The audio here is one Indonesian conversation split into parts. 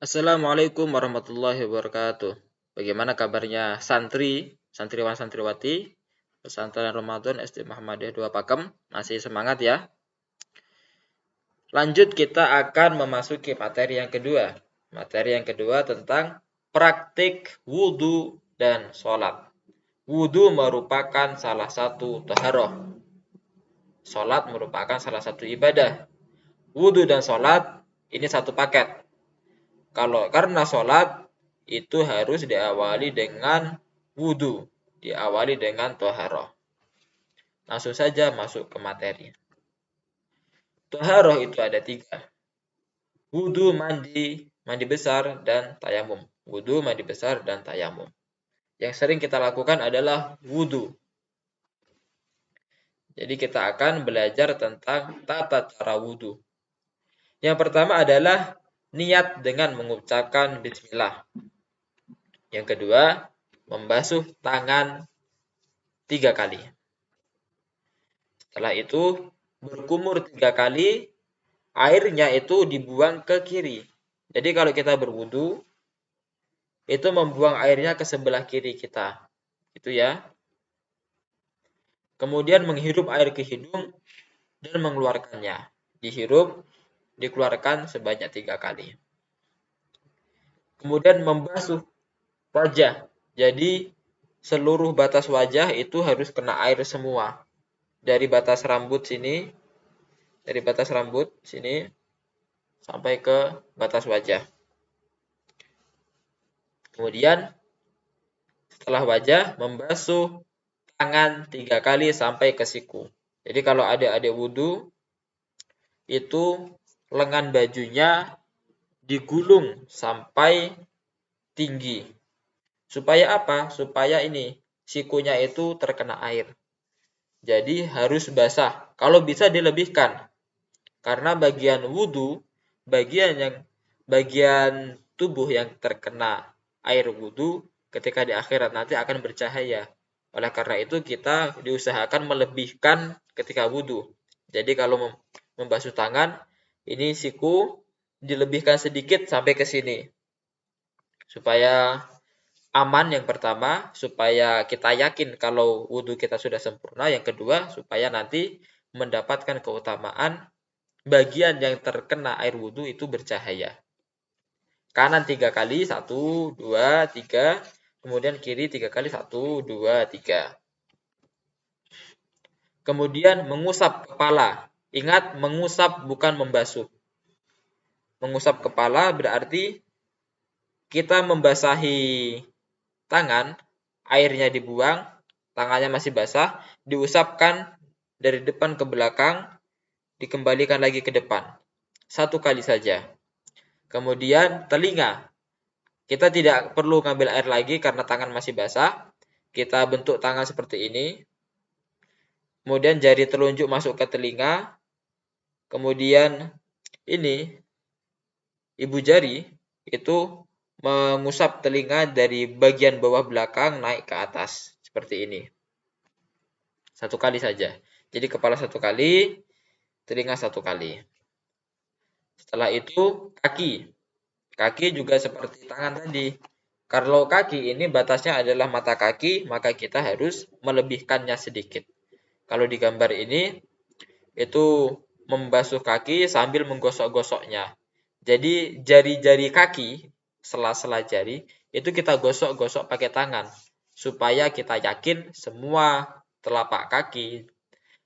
Assalamualaikum warahmatullahi wabarakatuh. Bagaimana kabarnya santriwan santriwati pesantren Ramadan SD Muhammadiyah 2 Pakem? Masih semangat ya? Lanjut kita akan memasuki materi yang kedua. Materi yang kedua tentang praktik wudhu dan sholat. Wudhu merupakan salah satu taharah. Sholat merupakan salah satu ibadah. Wudhu dan sholat ini satu paket. Karena sholat itu harus diawali dengan wudhu, diawali dengan toharoh. Langsung saja masuk ke materi. Toharoh itu ada 3. Wudhu, mandi besar, dan tayamum. Wudhu, mandi besar, dan tayamum. Yang sering kita lakukan adalah wudhu. Jadi kita akan belajar tentang tata cara wudhu. Yang pertama adalah niat dengan mengucapkan bismillah. Yang kedua, membasuh tangan 3 kali. Setelah itu, berkumur 3 kali, airnya itu dibuang ke kiri. Jadi kalau kita berwudu, itu membuang airnya ke sebelah kiri kita. Itu ya. Kemudian menghirup air ke hidung dan mengeluarkannya. Dihirup, dikeluarkan sebanyak 3 kali. Kemudian membasuh wajah. Jadi seluruh batas wajah itu harus kena air semua. Dari batas rambut sini sampai ke batas wajah. Kemudian setelah wajah membasuh tangan 3 kali sampai ke siku. Jadi kalau adik-adik wudu itu lengan bajunya digulung sampai tinggi. Supaya apa? Supaya ini sikunya itu terkena air. Jadi harus basah. Kalau bisa dilebihkan. Karena bagian wudu, bagian tubuh yang terkena air wudu ketika di akhirat nanti akan bercahaya. Oleh karena itu kita diusahakan melebihkan ketika wudu. Jadi kalau membasuh tangan, ini siku dilebihkan sedikit sampai ke sini. Supaya aman yang pertama, supaya kita yakin kalau wudu kita sudah sempurna. Yang kedua, supaya nanti mendapatkan keutamaan bagian yang terkena air wudu itu bercahaya. Kanan 3 kali, 1, 2, 3. Kemudian kiri 3 kali, 1, 2, 3. Kemudian mengusap kepala. Ingat, mengusap bukan membasuh. Mengusap kepala berarti kita membasahi tangan, airnya dibuang, tangannya masih basah, diusapkan dari depan ke belakang, dikembalikan lagi ke depan. 1 kali saja. Kemudian telinga. Kita tidak perlu ngambil air lagi karena tangan masih basah. Kita bentuk tangan seperti ini. Kemudian jari telunjuk masuk ke telinga. Kemudian ini, ibu jari itu mengusap telinga dari bagian bawah belakang naik ke atas. Seperti ini. 1 kali saja. Jadi kepala 1 kali, telinga 1 kali. Setelah itu kaki. Kaki juga seperti tangan tadi. Kalau kaki ini batasnya adalah mata kaki, maka kita harus melebihkannya sedikit. Kalau di gambar ini, itu membasuh kaki sambil menggosok-gosoknya. Jadi jari-jari kaki, sela-sela jari, itu kita gosok-gosok pakai tangan. Supaya kita yakin semua telapak kaki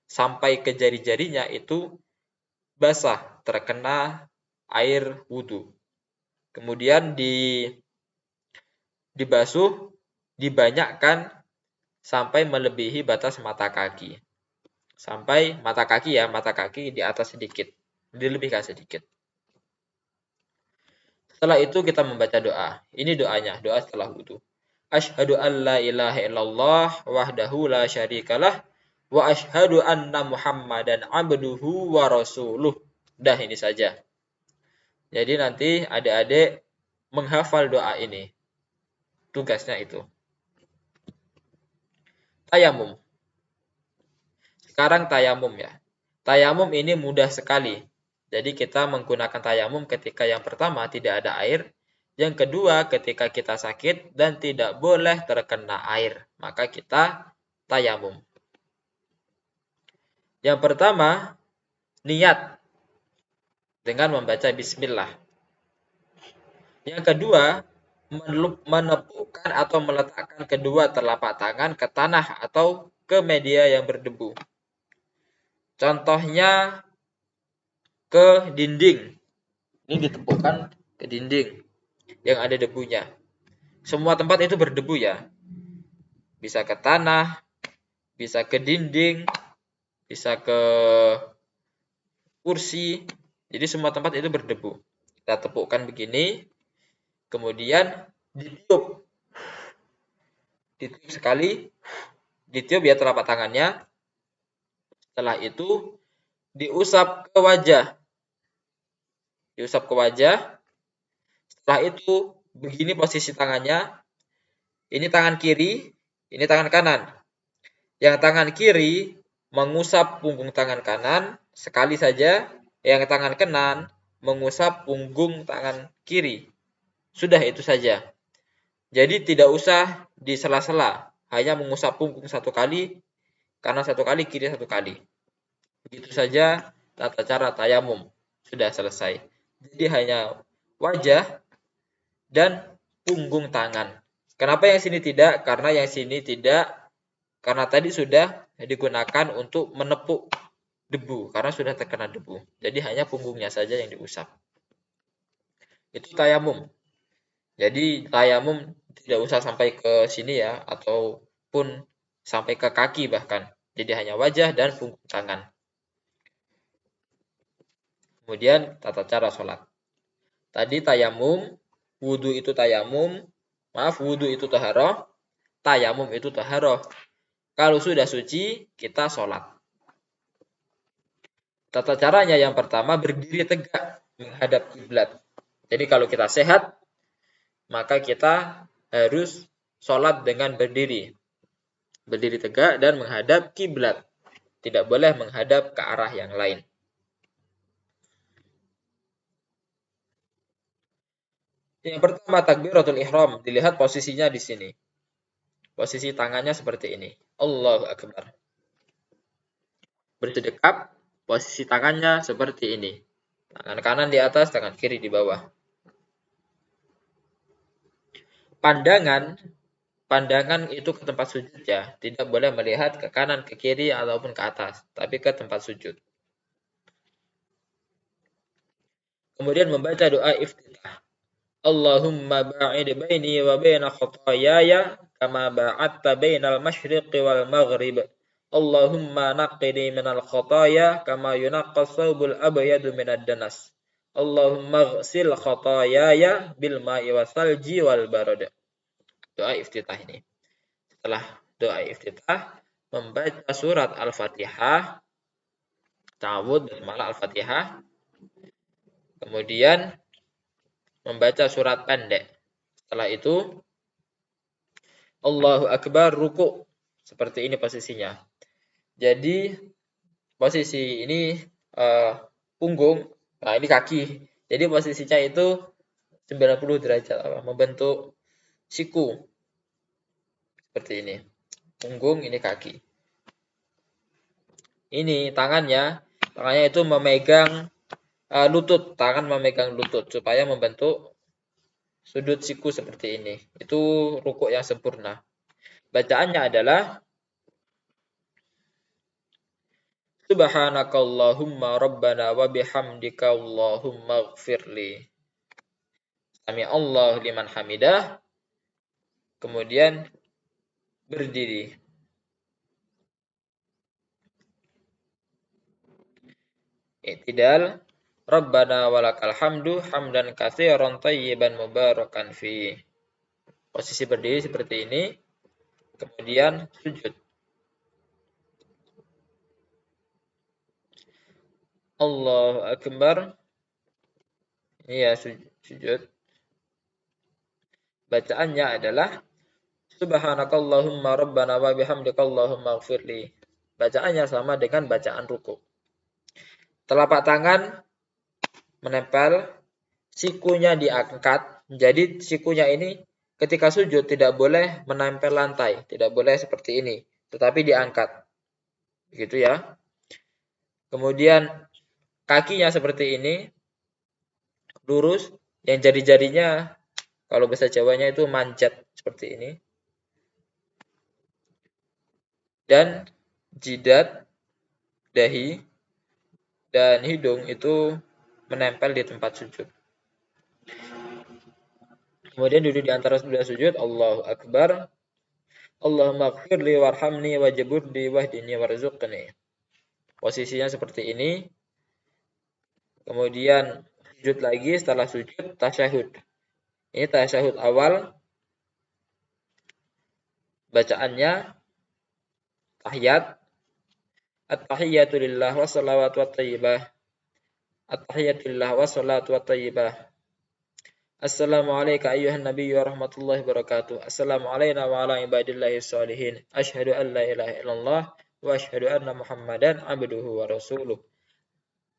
sampai ke jari-jarinya itu basah, terkena air wudu. Kemudian dibasuh, dibanyakkan sampai melebihi batas mata kaki. Sampai mata kaki di atas sedikit. Dilebihkan sedikit. Setelah itu kita membaca doa. Ini doanya, doa setelah wudu. Asyhadu an la ilaha illallah wahdahu la syarikalah wa asyhadu anna Muhammadan abduhu wa rasuluh. Dah ini saja. Jadi nanti adik-adik menghafal doa ini. Tugasnya itu. Tayamum. Sekarang tayamum ya. Tayamum ini mudah sekali. Jadi kita menggunakan tayamum ketika yang pertama tidak ada air. Yang kedua, ketika kita sakit dan tidak boleh terkena air, maka kita tayamum. Yang pertama, niat dengan membaca bismillah. Yang kedua, menepukkan atau meletakkan kedua telapak tangan ke tanah atau ke media yang berdebu. Contohnya ke dinding. Ini ditepukkan ke dinding yang ada debunya. Semua tempat itu berdebu ya. Bisa ke tanah, bisa ke dinding, bisa ke kursi. Jadi semua tempat itu berdebu. Kita tepukkan begini, kemudian ditiup. Ditiup sekali, ditiup ya telapak tangannya. Setelah itu diusap ke wajah. Diusap ke wajah. Setelah itu begini posisi tangannya. Ini tangan kiri, ini tangan kanan. Yang tangan kiri mengusap punggung tangan kanan sekali saja. Yang tangan kanan mengusap punggung tangan kiri. Sudah itu saja. Jadi tidak usah di sela-sela. Hanya mengusap punggung satu kali, kanan satu kali, kiri satu kali. Begitu saja tata cara tayamum. Sudah selesai. Jadi hanya wajah dan punggung tangan. Kenapa yang sini tidak? Karena yang sini tidak. Karena tadi sudah digunakan untuk menepuk debu. Karena sudah terkena debu. Jadi hanya punggungnya saja yang diusap. Itu tayamum. Jadi tayamum tidak usah sampai ke sini ya. Ataupun sampai ke kaki bahkan. Jadi hanya wajah dan punggung tangan. Kemudian tata cara sholat. Tadi tayamum, wudu itu tayamum, wudu itu taharah, tayamum itu taharah. Kalau sudah suci, kita sholat. Tata caranya yang pertama berdiri tegak menghadap kiblat. Jadi kalau kita sehat, maka kita harus sholat dengan berdiri. Berdiri tegak dan menghadap kiblat. Tidak boleh menghadap ke arah yang lain. Yang pertama takbiratul ihram, dilihat posisinya di sini. Posisi tangannya seperti ini. Allahu akbar. Bersedekap, posisi tangannya seperti ini. Tangan kanan di atas, tangan kiri di bawah. Pandangan itu ke tempat sujud ya. Tidak boleh melihat ke kanan, ke kiri, ataupun ke atas. Tapi ke tempat sujud. Kemudian membaca doa iftitah. Allahumma ba'id baini wa baina khataayaya kama ba'adta bainal masyriqi wal maghrib. Allahumma naqqini minal khataaya kama yunaqqas thawbul abyadu minad danas. Allahumma ghsil khataayaya bil ma'i wasalji wal barad. Doa iftitah ini. Setelah doa iftitah membaca surat Al-Fatihah, ta'awudz basmalah Al-Fatihah. Kemudian membaca surat pendek. Setelah itu Allahu Akbar ruku. Seperti ini posisinya. Jadi posisi ini punggung, nah ini kaki. Jadi posisinya itu 90 derajat membentuk siku. Seperti ini. Punggung, ini kaki. Ini tangannya itu memegang lutut, tangan memegang lutut supaya membentuk sudut siku seperti ini. Itu rukuk yang sempurna. Bacaannya adalah Subhanakallahumma rabbana wa bihamdika Allahumma ighfirli. Sami Allah liman hamidah. Kemudian berdiri. I'tidal. Rabbana walakal hamdu hamdan katsiran thayyiban mubarakan fi. Posisi berdiri seperti ini. Kemudian sujud. Allahu Akbar. Ini ya sujud. Bacaannya adalah Subhanakallahumma rabbana wa bihamdika Allahumma ighfirli. Bacaannya sama dengan bacaan ruku. Telapak tangan menempel sikunya diangkat. Jadi sikunya ini ketika sujud tidak boleh menempel lantai, tidak boleh seperti ini, tetapi diangkat. Begitu ya. Kemudian kakinya seperti ini, lurus, yang jari-jarinya kalau bahasa Jawanya itu manjat seperti ini. Dan jidat, dahi, dan hidung itu menempel di tempat sujud. Kemudian duduk di antara dua sujud, Allahu Akbar. Allahumma gfirli warhamni wajburni wahdini warzuqni. Posisinya seperti ini. Kemudian sujud lagi, setelah sujud tasyahud. Ini tasyahud awal. Bacaannya tahiyat. At-tahiyyatu lillah wassalawatu wattayyibah. At-tahiyyatu lillah wassalatu wattayyibah. Assalamu alayka ayyuhan nabiyyu wa rahmatullahi wabarakatuh. Assalamu alayna wa ala ibadillahi sholihin. Ashhadu an la ilaha illallah wa ashhadu anna Muhammadan abduhu wa rasuluh.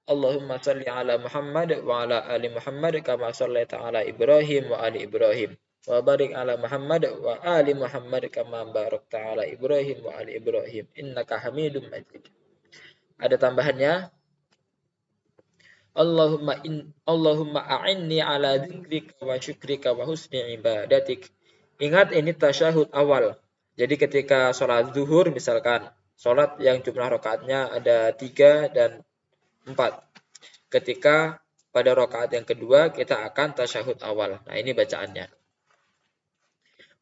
Allahumma salli ala Muhammad wa ala ali Muhammad kama sallaita ala Ibrahim wa ali Ibrahim. Wa barik ala Muhammad wa ali Muhammad kama barakta ala Ibrahim wa ali Ibrahim. Innaka Hamidum Majid. Ada tambahannya. Allahumma a'inni ala dzikrika wa syukrika wa husni ibadatik. Ingat ini tasyahud awal. Jadi ketika sholat zuhur misalkan, sholat yang jumlah rakaatnya ada 3 dan 4. Ketika pada rakaat yang kedua kita akan tasyahud awal. Nah, ini bacaannya.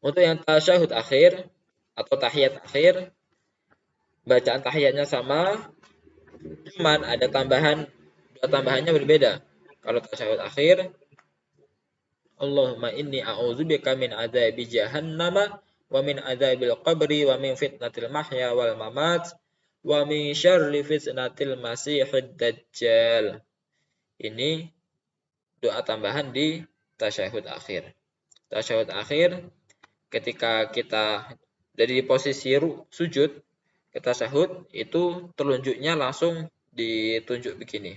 Untuk yang tasyahud akhir atau tahiyat akhir, bacaan tahiyatnya sama, cuman ada tambahannya berbeda. Kalau tasyahud akhir, Allahumma inni a'udzubika min adzabi jahannama wa min adzabil qabri wa min fitnatil mahya wal mamat wa min syarri fitnatil masihid dajjal. Ini doa tambahan di tasyahud akhir. Tasyahud akhir ketika kita dari posisi sujud ke tasyahud itu telunjuknya langsung ditunjuk begini.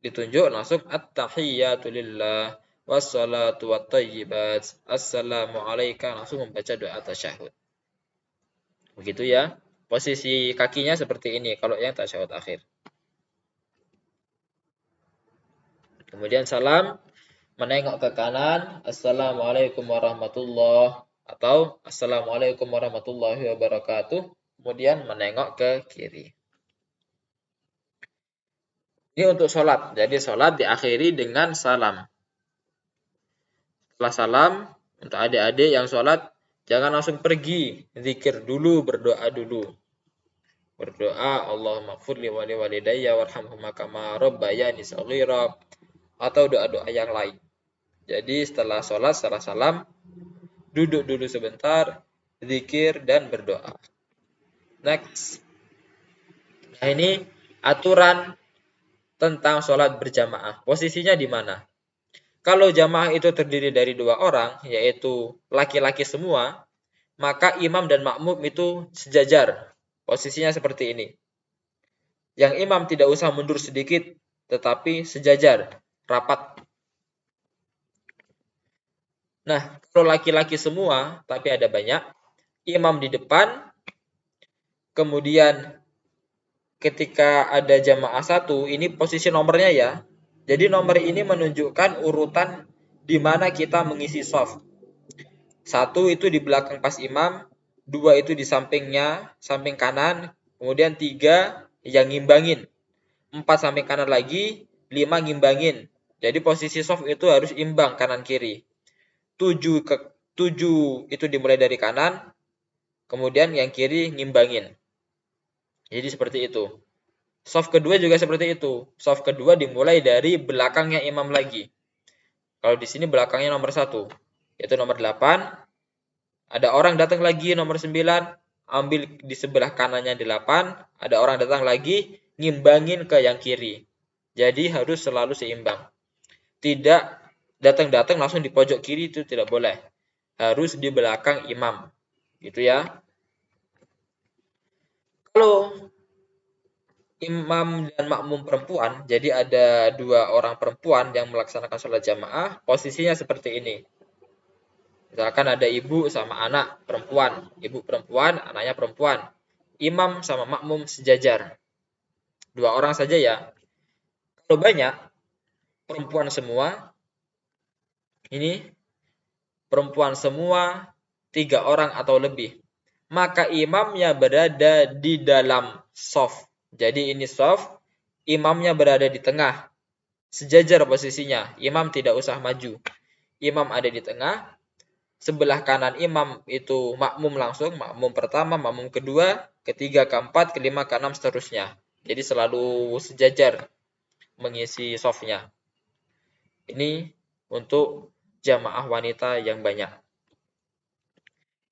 Ditunjuk langsung at-tahiyyatu lillah wassalatu wattayyibat assalamu alayka, langsung membaca doa tasyahud. Begitu ya. Posisi kakinya seperti ini kalau yang tasyahud akhir. Kemudian salam, menengok ke kanan, Assalamualaikum warahmatullahi, atau Assalamualaikum warahmatullahi wabarakatuh. Kemudian menengok ke kiri. Ini untuk sholat. Jadi sholat diakhiri dengan salam. Setelah salam, untuk adik-adik yang sholat, jangan langsung pergi. Zikir dulu, berdoa dulu. Berdoa, Allahumma gfirli wa liwalidayya warhamhuma kama rabbayani shaghira, atau doa-doa yang lain. Jadi setelah sholat, setelah salam, duduk dulu sebentar, zikir dan berdoa. Next. Nah, ini aturan tentang sholat berjamaah. Posisinya di mana? Kalau jamaah itu terdiri dari 2 orang, yaitu laki-laki semua, maka imam dan makmum itu sejajar. Posisinya seperti ini. Yang imam tidak usah mundur sedikit, tetapi sejajar, rapat. Nah, kalau laki-laki semua, tapi ada banyak, imam di depan, kemudian ketika ada jamaah 1, ini posisi nomornya ya. Jadi nomor ini menunjukkan urutan di mana kita mengisi shaf. 1 itu di belakang pas imam, 2 itu di sampingnya, samping kanan, kemudian 3 yang ngimbangin. 4 samping kanan lagi, 5 ngimbangin. Jadi posisi shaf itu harus imbang kanan kiri. 7 itu dimulai dari kanan, kemudian yang kiri ngimbangin. Jadi seperti itu. Shaf kedua juga seperti itu. Shaf kedua dimulai dari belakangnya imam lagi. Kalau di sini belakangnya nomor 1, yaitu nomor 8. Ada orang datang lagi nomor 9, ambil di sebelah kanannya 8. Ada orang datang lagi, ngimbangin ke yang kiri. Jadi harus selalu seimbang. Tidak datang langsung di pojok kiri, itu tidak boleh. Harus di belakang imam. Gitu ya. imam dan makmum perempuan, jadi ada 2 orang perempuan yang melaksanakan sholat jamaah, posisinya seperti ini. Misalkan ada ibu sama anak perempuan, ibu perempuan, anaknya perempuan. Imam sama makmum sejajar. 2 orang saja ya. Kalau banyak, perempuan semua, ini perempuan semua, 3 orang atau lebih. Maka imamnya berada di dalam shaf. Jadi ini shaf, imamnya berada di tengah. Sejajar posisinya, imam tidak usah maju. Imam ada di tengah, sebelah kanan imam itu makmum langsung, makmum pertama, makmum kedua, ketiga, keempat, kelima, keenam, seterusnya. Jadi selalu sejajar mengisi shafnya. Ini untuk jamaah wanita yang banyak.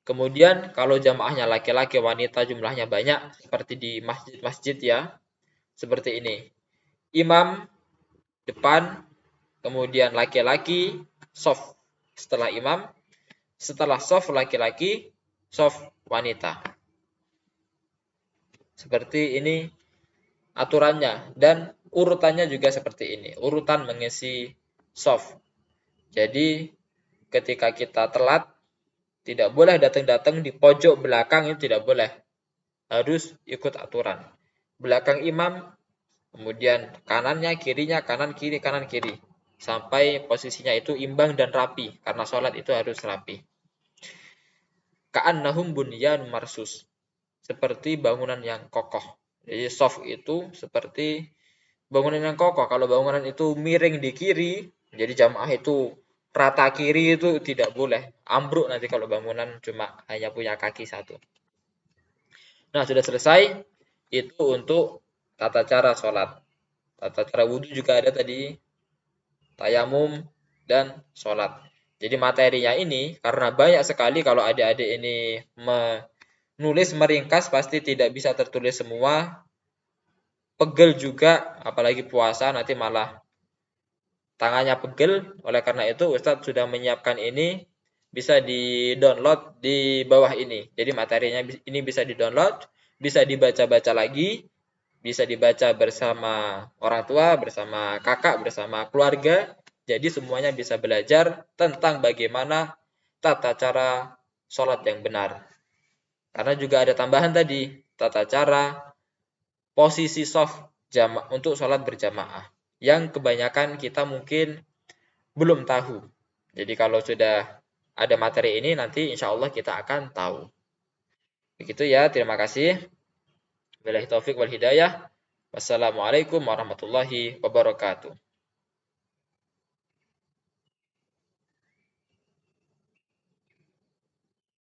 Kemudian kalau jamaahnya laki-laki, wanita jumlahnya banyak, seperti di masjid-masjid ya, seperti ini. Imam depan, kemudian laki-laki, shaf setelah imam, setelah shaf laki-laki, shaf wanita. Seperti ini aturannya, dan urutannya juga seperti ini, urutan mengisi shaf. Jadi ketika kita telat, tidak boleh datang-datang di pojok belakang, itu tidak boleh. Harus ikut aturan. Belakang imam, kemudian kanannya, kirinya, kanan, kiri, kanan, kiri. Sampai posisinya itu imbang dan rapi. Karena sholat itu harus rapi. Ka'annahum bunyanun marsus. Seperti bangunan yang kokoh. Jadi shaf itu seperti bangunan yang kokoh. Kalau bangunan itu miring di kiri, jadi jamaah itu rata kiri, itu tidak boleh. Ambruk nanti kalau bangunan cuma hanya punya kaki satu. Nah, sudah selesai. Itu untuk tata cara sholat. Tata cara wudhu juga ada tadi. Tayamum dan sholat. Jadi materinya ini, karena banyak sekali, kalau adik-adik ini menulis meringkas, pasti tidak bisa tertulis semua. Pegel juga, apalagi puasa, nanti malah tangannya pegel. Oleh karena itu Ustadz sudah menyiapkan ini, bisa di-download di bawah ini. Jadi materinya ini bisa di-download, bisa dibaca-baca lagi, bisa dibaca bersama orang tua, bersama kakak, bersama keluarga. Jadi semuanya bisa belajar tentang bagaimana tata cara sholat yang benar. Karena juga ada tambahan tadi, tata cara posisi shaf untuk sholat berjamaah, yang kebanyakan kita mungkin belum tahu. Jadi kalau sudah ada materi ini, nanti insya Allah kita akan tahu. Begitu ya, terima kasih. Billahi taufik wal hidayah. Wassalamualaikum warahmatullahi wabarakatuh.